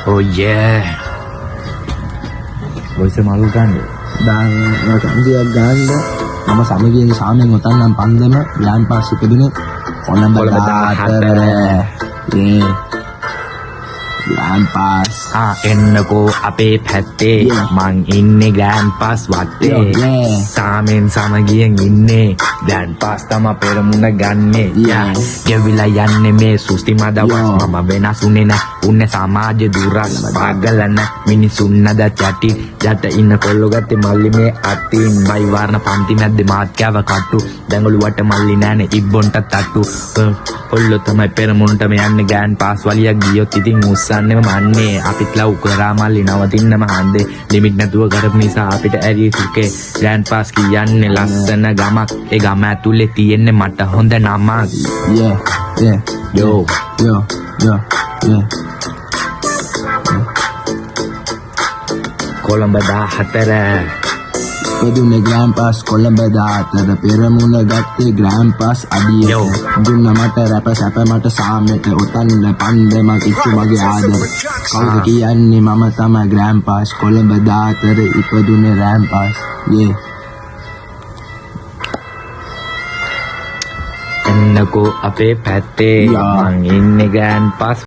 Oh yeah. Voice malu kan? Dan dia ganda nama sama dia sama ngotan nam pandem Grand Pass ඉපදුනේ Colombo 14 Grand Pass එන්නකෝ අපේ පැත්තේ මං ඉන්නේ Grand Pass වත්තේ සාමෙන් සමගියෙන් ඉන්නේ Grand Pass තම පෙරමුණ ගන්නේ ගෙවිලා යන්නේ මේ සුස්ති මදවස් මම වෙනසුනේ නැ උන්නේ සමාජ දුරස් පාගලන මිනිසුන් අද යටි යට ඉන්න කොල්ලෝ ගත්තේ මල්ලි මේ අතින් බයි වර්ණ පන්ති මැද්දේ මාත් කෑව කට්ටු දැන් ඔළුවට මල්ලි නෑනේ ඉබ්බොන්ට තට්ටු කොල්ලෝ තමයි පෙරමුණට මේ යන්නේ Grand Pass වලියක් ගියොත් ඉතින් උස්සන්නෙම මන්නේ අපිත් ලව් කරා මල්ලි නවතින්නම හන්දේ ලිමිට් නැතුව කරපු නිසා අපිට ඇරි සුකේ Grand Pass කියන්නේ ලස්සන ගමක් ඒ ගම ඇතුලේ තියෙන්නේ මට හොඳ නමක් yo කොළඹ 14 ඉපදුනේ Grand Pass කොළඹ 14 පෙරමුණ ගත්තේ Grand Pass අඩිය දුන්න මට රැප සැප මට සාමෙට උතන්න පන්දම කිච්චු මගේ ආදර කවුද කියන්නේ මම තමයි Grand Pass කොළඹ 14 ඉපදුනේ Grand Pass එන්නකෝ අපේ පැත්තේ මං ඉන්නේ Grand Pass